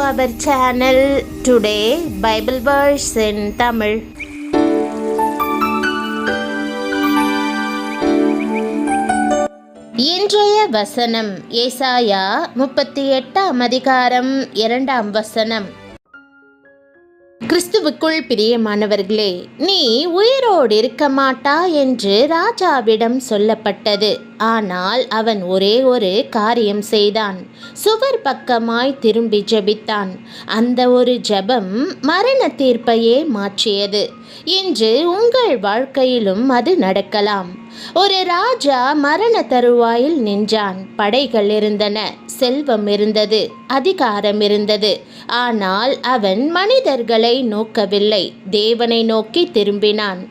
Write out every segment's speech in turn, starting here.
our channel. Today Bible verse in Tamil. இன்றைய வசனம் ஏசாயா 38 அதிகாரம் 2 வசனம். கிறிஸ்துவுக்குள் பிரியமானவர்களே, நீ உயிரோடு இருக்க மாட்டா என்று ராஜாவிடம் சொல்லப்பட்டது. ஆனால் அவன் ஒரே ஒரு காரியம் செய்தான். சுவர் பக்கமாய் திரும்பி ஜெபித்தான். அந்த ஒரு ஜெபம் மரண தீர்ப்பையே மாற்றியது. இன்று உங்கள் வாழ்க்கையிலும் அது நடக்கலாம். ஒரு ராஜா மரண தருவாயில் நின்றான். படைகள் இருந்தன, செல்வம் இருந்தது, அதிகாரம் இருந்தது. ஆனால் அவன் மனிதர்களை நோக்கவில்லை, தேவனை நோக்கி திரும்பினான்.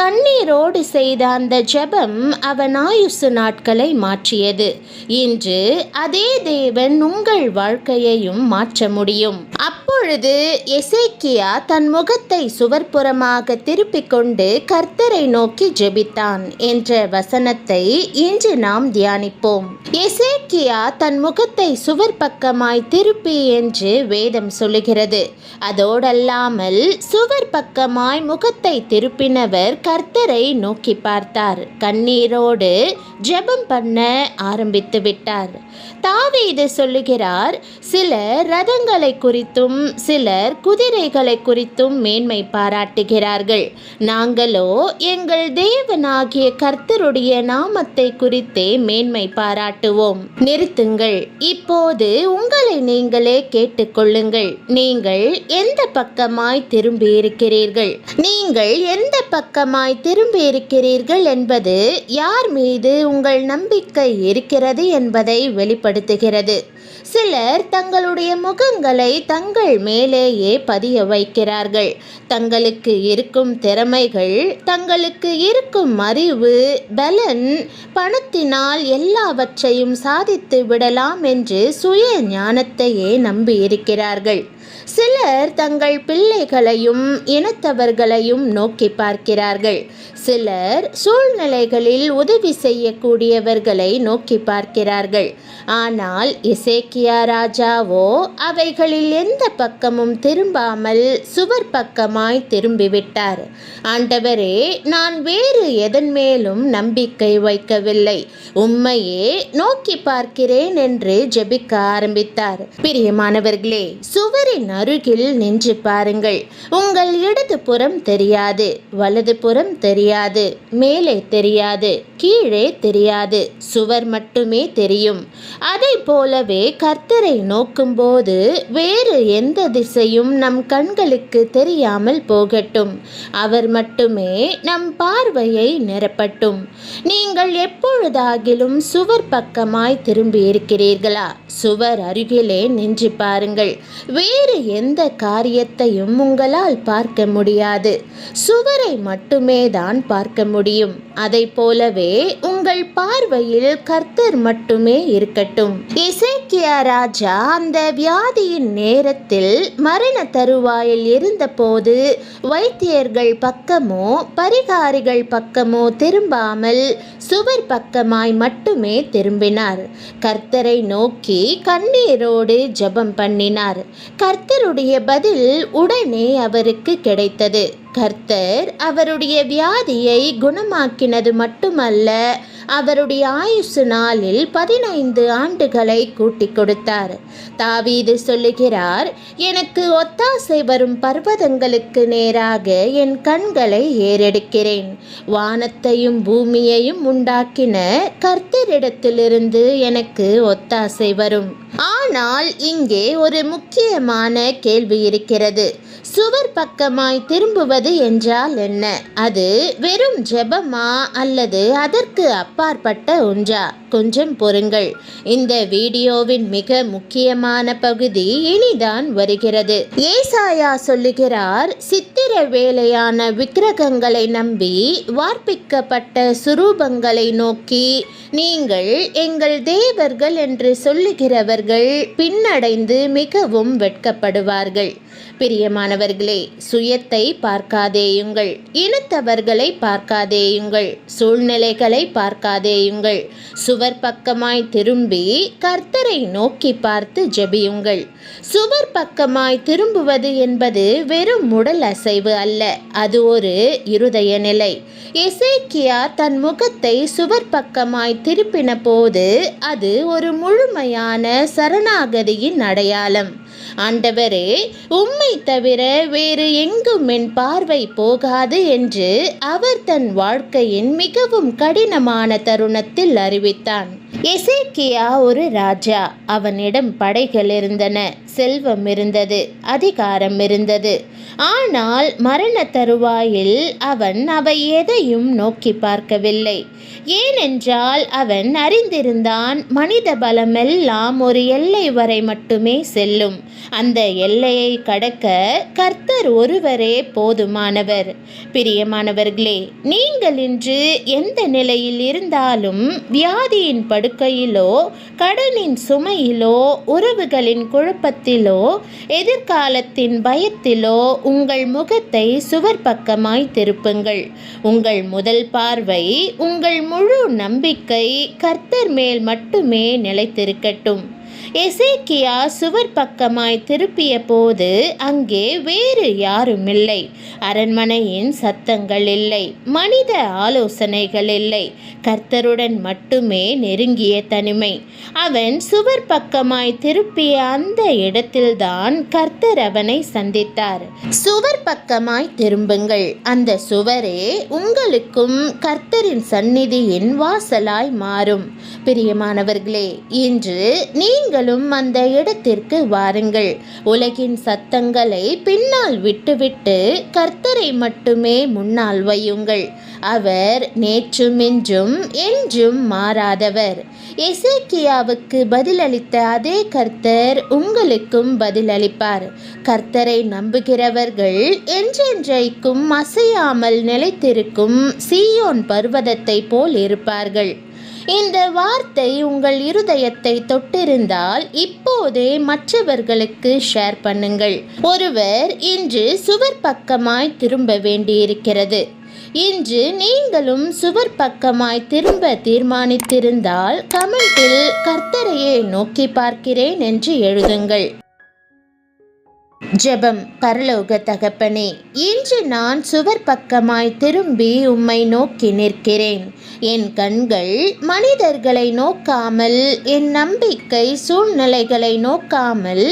கண்ணீரோடு செய்த அந்த ஜெபம் அவன் ஆயுசு நாட்களை மாற்றியது. இன்று அதே தேவன் உங்கள் வாழ்க்கையையும் மாற்ற முடியும். அப்பொழுது எசேக்கியா தன் முகத்தை சுவர்புறமாக திருப்பிக் கொண்டு கர்த்தரை நோக்கி ஜெபித்தான் என்ற வசனத்தை இன்று நாம் தியானிப்போம். எசேக்கியா தன் முகத்தை சுவர் பக்கமாய் திருப்பி என்று வேதம் சொல்லுகிறது. அதோடல்லாமல் சுவர் பக்கமாய் முகத்தை திருப்பினவர் கர்த்தரை நோக்கி பார்த்தார். கண்ணீரோடு ஜெபம் பண்ண ஆரம்பித்து விட்டார். தாவீது சொல்லுகிறார், சிலர் ரதங்களை குறித்தும் சிலர் குதிரைகளை குறித்தும் மேன்மை பாராட்டுகிறார்கள். நாங்களோ எங்கள் தேவனாகிய கர்த்தருடைய நாமத்தை குறித்தே மேன்மை பாராட்டுவோம். நிறுத்துங்கள். இப்போது உங்களை நீங்களே கேட்டுக்கொள்ளுங்கள். நீங்கள் எந்த பக்கமாய் திரும்பி இருக்கிறீர்கள்? நீங்கள் எந்த பக்கமாய் திரும்பி இருக்கிறீர்கள் என்பது யார் மீது உங்கள் நம்பிக்கை இருக்கிறது என்பதை வெளிப்படுத்துகிறது. சிலர் தங்களுடைய முகங்களை தங்கள் மேலேயே பதிய வைக்கிறார்கள். தங்களுக்கு இருக்கும் திறமைகள், தங்களுக்கு இருக்கும் அறிவு, பலன், பணத்தினால் எல்லாவற்றையும் சாதித்து விடலாம் என்று சுய ஞானத்தையே நம்பி இருக்கிறார்கள். சிலர் தங்கள் பிள்ளைகளையும் இனத்தவர்களையும் நோக்கி பார்க்கிறார்கள். சிலர் சூழ்நிலைகளில் உதவி செய்யக்கூடியவர்களை நோக்கி பார்க்கிறார்கள். ஆனால் எசேக்கியா ராஜாவோ அவைகளில் எந்த பக்கமும் திரும்பாமல் சுவர் பக்கமாய் திரும்பிவிட்டார். ஆண்டவரே, நான் வேறு எதன் மேலும் நம்பிக்கை வைக்கவில்லை, உம்மையே நோக்கி பார்க்கிறேன் என்று ஜெபிக்க ஆரம்பித்தார். பிரியமானவர்களே, சுவரின் அருகில் நின்று பாருங்கள். உங்கள் இடது புறம் தெரியாது, வலது புறம் தெரியாது, மேலே தெரியாது, கீழே தெரியாது, சுவர் மட்டுமே தெரியும். அதை போலவே கர்த்தரை நோக்கும்போது வேறு எந்த திசையும் நம் கண்களுக்கு தெரியாமல் போகட்டும். அவர் மட்டுமே நம் பார்வையை நிரப்பட்டும். நீங்கள் எப்பொழுதாகிலும் சுவர் பக்கமாய் திரும்பி இருக்கிறீர்களா? சுவர் அருகிலே நின்று பாருங்கள். வேறு எந்த காரியத்தையும் உங்களால் பார்க்க முடியாது. சுவரை மட்டுமே தான் பார்க்க முடியும். அதை போலவே உங்கள் பார்வையில் கர்த்தர் மட்டுமே இருக்கட்டும். எசேக்கியா ராஜா அந்த வியாதியின் நேரத்தில் மரண தருவாயில் இருந்தபோது வைத்தியர்கள் பக்கமோ பரிகாரிகள் பக்கமோ திரும்பாமல் சுவர் பக்கமாய் மட்டுமே திரும்பினார். கர்த்தரை நோக்கி கண்ணீரோடு ஜெபம் பண்ணினார். கர்த்தருடைய பதில் உடனே அவருக்கு கிடைத்தது. கர்த்தர் அவருடைய வியாதியை குணமாக்கினது மட்டுமல்ல, அவருடைய ஆயுசு நாளில் 15 ஆண்டுகளை கூட்டிக் கொடுத்தார். தாவீது சொல்லுகிறார், எனக்கு ஒத்தாசை வரும் பர்வதங்களுக்கு நேராக என் கண்களை ஏறெடுக்கிறேன். வானத்தையும் பூமியையும் உண்டாக்கின கர்த்தரிடத்திலிருந்து எனக்கு ஒத்தாசை வரும். ஆனால் இங்கே ஒரு முக்கியமான கேள்வி இருக்கிறது. சுவர் பக்கமாய் திரும்புவது என்றால் என்ன? அது வெறும் ஜெபமா அல்லது அதற்கு அப்பாற்பட்ட ஒன்றா? கொஞ்சம் பொறுங்கள். இந்த வீடியோவின் மிக முக்கியமான பகுதி இனிதான் வருகிறது. ஏசாயா சொல்லுகிறார், சித்திர வேலையான விக்கிரகங்களை நம்பி வார்ப்பிக்கப்பட்ட சுரூபங்களை நோக்கி நீங்கள் எங்கள் தேவர்கள் என்று சொல்லுகிறவர்கள் பின்னடைந்து மிகவும் வெட்கப்படுவார்கள். பிரியமானவர்களே, சுயத்தை பார்க்காதேயுங்கள், இனத்தவர்களை பார்க்காதேயுங்கள், சூழ்நிலைகளை பார்க்காதேயுங்கள். சுவர் சுவர் பக்கமாய் திரும்பி கர்த்தரை நோக்கி பார்த்து ஜெபியுங்கள். சுவர் பக்கமாய் திரும்புவது என்பது வெறும் உடல் அசைவு அல்ல, அது ஒரு இருதய நிலை. எசேக்கியா தன் முகத்தை சுவர் பக்கமாய் திருப்பின போது அது ஒரு முழுமையான சரணாகதியின் அடையாளம். ஆண்டவரே, உம்மை தவிர வேறு எங்கும் என் பார்வை போகாது என்று அவர் தன் வாழ்க்கையின் மிகவும் கடினமான தருணத்தில் அறிவித்தான். எசேக்கியா ஒரு ராஜா. அவனிடம் படைகள் இருந்தன, செல்வம் இருந்தது, அதிகாரம் இருந்தது. ஆனால் மரண தருவாயில் அவன் அவை எதையும் நோக்கி பார்க்கவில்லை. ஏனென்றால் அவன் அறிந்திருந்தான், மனித பலமெல்லாம் ஒரு எல்லை வரை மட்டுமே செல்லும். அந்த எல்லையை கடக்க கர்த்தர் ஒருவரே போதுமானவர். பிரியமானவர்களே, நீங்கள் இன்று எந்த நிலையில் இருந்தாலும், வியாதியின் படுக்கையிலோ, கடனின் சுமையிலோ, உறவுகளின் குழப்பத்திலோ, எதிர்காலத்தின் பயத்திலோ உங்கள் முகத்தை சுவர் பக்கமாய் திருப்புங்கள். உங்கள் முதல் பார்வை, உங்கள் முழு நம்பிக்கை கர்த்தர் மேல் மட்டுமே நிலைத்திருக்கட்டும். எசேக்கியா சுவர் பக்கமாய் திருப்பிய போது அங்கே வேறு யாரும் இல்லை. அரண்மனையின் சத்தங்கள் இல்லை, மனித ஆலோசனைகள் இல்லை, கர்த்தருடன் மட்டுமே நெருங்கிய தனிமை. அவன் சுவர் பக்கமாய் திருப்பிய அந்த இடத்தில்தான் கர்த்தர் அவனை சந்தித்தார். சுவர் பக்கமாய் திரும்புங்கள். அந்த சுவரே உங்களுக்கும் கர்த்தரின் சந்நிதியின் வாசலாய் மாறும். பிரியமானவர்களே, இன்று நீங்களும் அந்த இடத்திற்கு வாருங்கள். உலகின் சத்தங்களை பின்னால் விட்டுவிட்டு கர்த்தரை மட்டுமே முன்னால் வையுங்கள். அவர் நேற்றும் இன்றும் என்றும் மாறாதவர். எசேக்கியாவுக்கு பதிலளித்த அதே கர்த்தர் உங்களுக்கும் பதிலளிப்பார். கர்த்தரை நம்புகிறவர்கள் என்றென்றைக்கும் அசையாமல் நிலைத்திருக்கும் சீயோன் பர்வதத்தை போல் இருப்பார்கள். இந்த வார்த்தை உங்கள் இருதயத்தை தொட்டிருந்தால் இப்போதே மற்றவர்களுக்கு ஷேர் பண்ணுங்கள். ஒருவர் இன்று சுவர் பக்கமாய் திரும்ப வேண்டியிருக்கிறது. இன்று நீங்களும் சுவர் பக்கமாய் திரும்ப தீர்மானித்திருந்தால் கமெண்டில் கர்த்தரையே நோக்கி பார்க்கிறேன் என்று எழுதுங்கள். ஜெபம். பரலோக தகப்பனே, இன்று நான் சுவர் பக்கமாய் திரும்பி உம்மை நோக்கி நிற்கிறேன். என் கண்கள் மனிதர்களை நோக்காமல், என் நம்பிக்கை சூழ்நிலைகளை நோக்காமல்,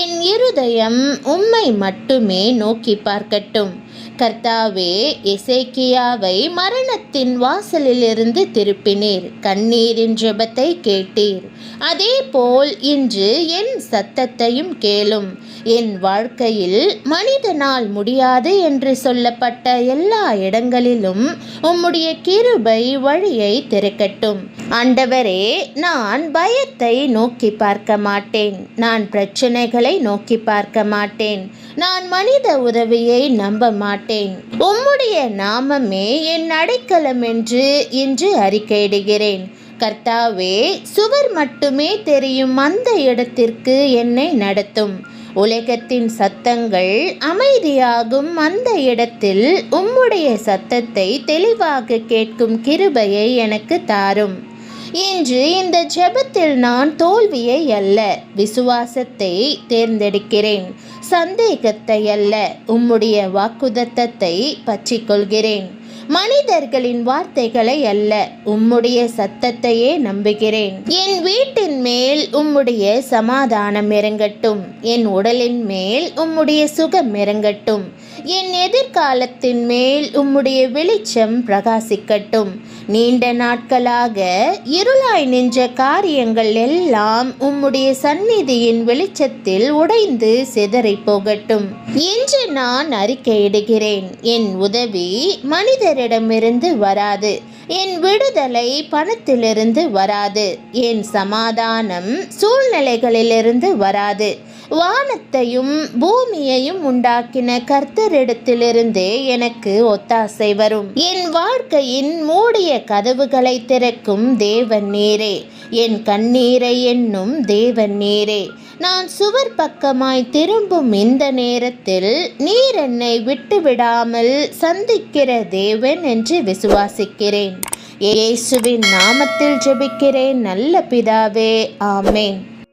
என் இருதயம் உம்மை மட்டுமே நோக்கி பார்க்கட்டும். கர்த்தாவே, எசேக்கியாவை மரணத்தின் வாசலிலிருந்து திருப்பினீர். கண்ணீரின் ஜெபத்தை கேட்டீர். அதே போல் இன்று என் சத்தத்தையும் கேளும். என் வாழ்க்கையில் மனிதனால் முடியாது என்று சொல்லப்பட்ட எல்லா இடங்களிலும் உம்முடைய கிருபை வழியை திறக்கட்டும். ஆண்டவரே, நான் பயத்தை நோக்கி பார்க்க மாட்டேன். நான் பிரச்சனைகளை நோக்கி பார்க்க மாட்டேன். நான் மனித உதவியை நம்ப மாட்டேன். உம்முடைய நாமமே என் அடைக்கலம் என்று இன்று அறிக்கையிடுகிறேன். கர்த்தாவே, சுவர் மட்டுமே தெரியும் அந்த இடத்திற்கு என்னை நடத்தும். உலகத்தின் சத்தங்கள் அமைதியாகும் அந்த இடத்தில் உம்முடைய சத்தத்தை தெளிவாக கேட்கும் கிருபையை எனக்கு தாரும். இன்று இந்த ஜெபத்தில் நான் தோல்வியை அல்ல, விசுவாசத்தை தேர்ந்தெடுக்கிறேன். சந்தேகத்தை அல்ல, உம்முடைய வாக்குத்தத்தத்தை பற்றிக்கொள்கிறேன். மனிதர்களின் வார்த்தைகளை அல்ல, உம்முடைய சத்தத்தையே நம்புகிறேன். என் வீட்டின் மேல் உம்முடைய சமாதானம் இறங்கட்டும். என் உடலின் மேல் உம்முடைய சுகம் இறங்கட்டும். என் எதிர்காலத்தின் மேல் உம்முடைய வெளிச்சம் பிரகாசிக்கட்டும். நீண்ட நாட்களாக இருளாய் நின்ற காரியங்கள் எல்லாம் உம்முடைய சந்நிதியின் வெளிச்சத்தில் உடைந்து சிதறி போகட்டும். இன்று நான் அறிக்கையிடுகிறேன், என் உதவி மனிதரிடமிருந்து வராது. என் விடுதலை பணத்திலிருந்து வராது. என் சமாதானம் சூழ்நிலைகளிலிருந்து வராது. வானத்தையும் பூமியையும் உண்டாக்கின கர்த்தரிடத்திலிருந்தே எனக்கு ஒத்தாசை வரும். என் வாழ்க்கையின் மூடிய கதவுகளை திறக்கும் தேவன் நீரே. என் கண்ணீரை என்னும் தேவன் நீரே. நான் சுவர் பக்கமாய் திரும்பும் இந்த நேரத்தில் நீர் என்னை விட்டுவிடாமல் சந்திக்கிற தேவன் என்று விசுவாசிக்கிறேன். இயேசுவின் நாமத்தில் ஜெபிக்கிறேன் நல்ல பிதாவே, ஆமென்.